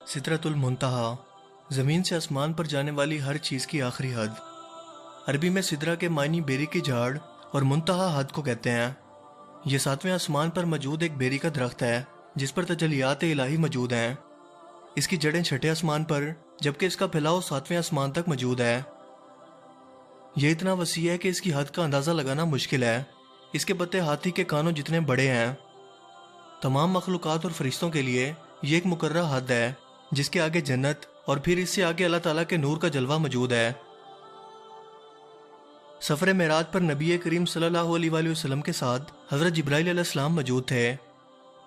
सिदरतुल मुंतहा, ज़मीन से आसमान पर जाने वाली हर चीज़ की आखिरी हद। अरबी में सिदरा के मायनी बेरी की झाड़ और मुंतहा हद को कहते हैं। यह 7वें आसमान पर मौजूद एक बेरी का दरख्त है जिस पर तजलियात इलाही मौजूद हैं। इसकी जड़ें 6ठे आसमान पर जबकि इसका फैलाव 7वें आसमान तक मौजूद है। यह इतना वसी है कि इसकी हद का अंदाज़ा लगाना मुश्किल है। इसके पत्ते हाथी के कानों जितने बड़े हैं। तमाम मखलूक़ात और फरिश्तों के लिए ये एक मुकर्रर हद है जिसके आगे जन्नत और फिर इससे आगे अल्लाह ताला के नूर का जलवा मौजूद है। सफ़र मेराज पर नबी करीम सल्लल्लाहु अलैहि वसल्लम के साथ हज़रत जिब्राइल अलैहिस्सलाम मौजूद थे,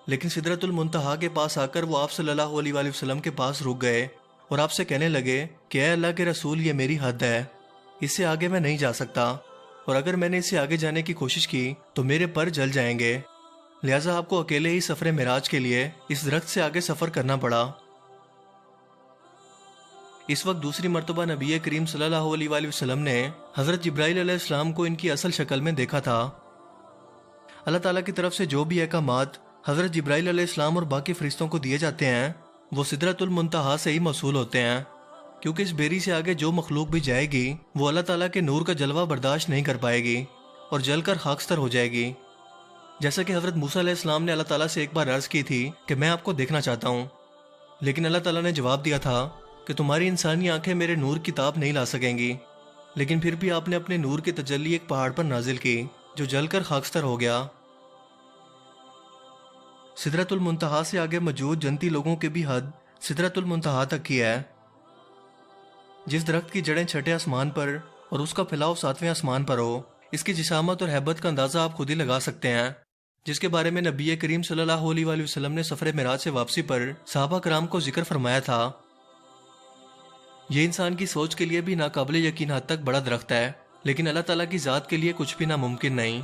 लेकिन सिदरतुल मुंतहा के पास आकर वो आप सल्लल्लाहु अलैहि वसल्लम के पास रुक गए और आपसे कहने लगे कि ऐ अल्लाह के रसूल, ये मेरी हद है, इससे आगे मैं नहीं जा सकता, और अगर मैंने इससे आगे जाने की कोशिश की तो मेरे पर जल जाएंगे, लिहाजा आपको अकेले ही सफ़र मेराज के लिए इस दरख्त से आगे सफ़र करना पड़ा। इस वक्त दूसरी मरतबा नबी करीम सल्लल्लाहु अलैहि वसल्लम ने हज़रत जिब्राइल अलैहिस्सलाम को इनकी असल शक्ल में देखा था। अल्लाह ताला की तरफ से जो भी अहकामात हज़रत जिब्राइल अलैहिस्सलाम और बाकी फरिश्तों को दिए जाते हैं वो सिदरतुल मुंतहा से ही मौसूल होते हैं, क्योंकि इस बेरी से आगे जो मखलूक भी जाएगी वो अल्लाह ताला के नूर का जलवा बर्दाश्त नहीं कर पाएगी और जलकर खाकस्तर हो जाएगी। जैसा कि हज़रत मूसा अलैहिस्सलाम ने अल्लाह ताला से एक बार अर्ज़ की थी कि मैं आपको देखना चाहता हूँ, लेकिन अल्लाह ताला ने जवाब दिया था कि तुम्हारी इंसानी आंखें मेरे नूर की ताप नहीं ला सकेंगी, लेकिन फिर भी आपने अपने नूर की तजल्ली एक पहाड़ पर नाजिल की जो जलकर खाकस्तर हो गया। सिदरतुल मुंतहा से आगे मौजूद जन्नती लोगों की भी हद सिदरतुल मुंतहा तक की है। जिस दरख्त की जड़ें 6ठे आसमान पर और उसका फैलाव 7वें आसमान पर हो, इसकी जिसामत और हैबत का अंदाज़ा आप खुद ही लगा सकते हैं, जिसके बारे में नबी करीम सल्लल्लाहु अलैहि वसल्लम ने सफ़र मेराज से वापसी पर सहाबा कराम को जिक्र फरमाया था। यह इंसान की सोच के लिए भी नाकाबिले यकीन हद तक बड़ा दरख्त है, लेकिन अल्लाह ताला की ज़ात के लिए कुछ भी नामुमकिन नहीं।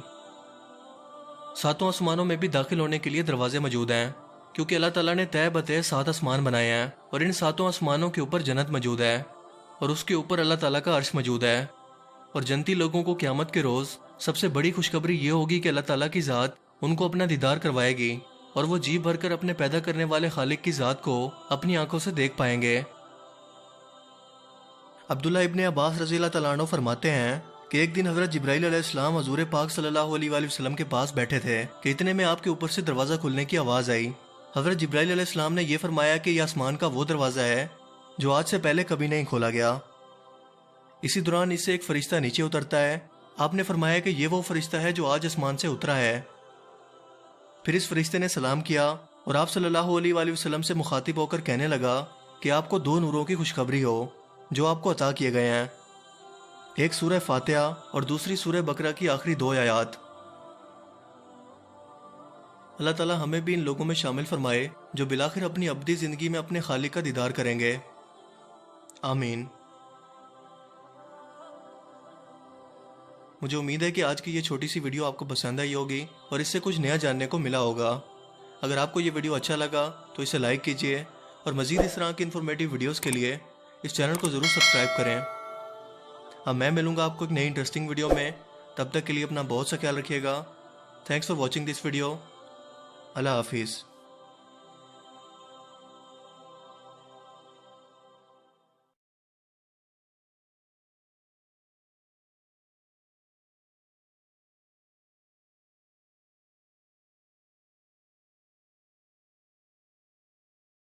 7 आसमानों में भी दाखिल होने के लिए दरवाजे मौजूद हैं, क्योंकि अल्लाह ताला ने तय बतय 7 आसमान बनाए हैं और इन 7 आसमानों के ऊपर जन्नत मौजूद है और उसके ऊपर अल्लाह ताला का अर्श मौजूद है। और जन्नती लोगों को क़यामत के रोज़ सबसे बड़ी खुशखबरी ये होगी कि अल्लाह ताला की ज़ात उनको अपना दीदार करवाएगी और वो जी भर कर अपने पैदा करने वाले खालिक की ज़ात को अपनी आंखों से देख पाएंगे। अब्दुल्ला इब्ने अब्बास रज़ियल्लाहु तआला अन्हु फरमाते हैं कि एक दिन हज़रत जिब्राइल अलैहिस्सलाम हज़ूर पाक सल्लल्लाहु अलैहि वसल्लम के पास बैठे थे कि इतने में आपके ऊपर से दरवाज़ा खुलने की आवाज़ आई। हज़रत जिब्राइल अलैहिस्सलाम ने यह फरमाया कि यह आसमान का वो दरवाज़ा है जो आज से पहले कभी नहीं खोला गया। इसी दौरान इससे एक फरिश्ता नीचे उतरता है। आपने फरमाया कि यह वो फरिश्ता है जो आज आसमान से उतरा है। फिर इस फरिश्ते ने सलाम किया और आप सल्लल्लाहु अलैहि वसल्लम से मुखातिब होकर कहने लगा कि आपको 2 नूरों की खुशखबरी हो जो आपको अता किए गए हैं, एक सूरह फातिहा और दूसरी सूरह बकरा की आखिरी 2 आयात। अल्लाह ताला हमें भी इन लोगों में शामिल फरमाए जो बिलाखिर अपनी अब्दी ज़िंदगी में अपने खालिक का दीदार करेंगे। आमीन। मुझे उम्मीद है कि आज की ये छोटी सी वीडियो आपको पसंद आई होगी और इससे कुछ नया जानने को मिला होगा। अगर आपको ये वीडियो अच्छा लगा तो इसे लाइक कीजिए और मज़ीद इस तरह की इन्फॉर्मेटिव वीडियोस के लिए इस चैनल को ज़रूर सब्सक्राइब करें। अब मैं मिलूँगा आपको एक नई इंटरेस्टिंग वीडियो में। तब तक के लिए अपना बहुत सा ख्याल रखिएगा। Thanks for watching this video. अल्लाह हाफिज़।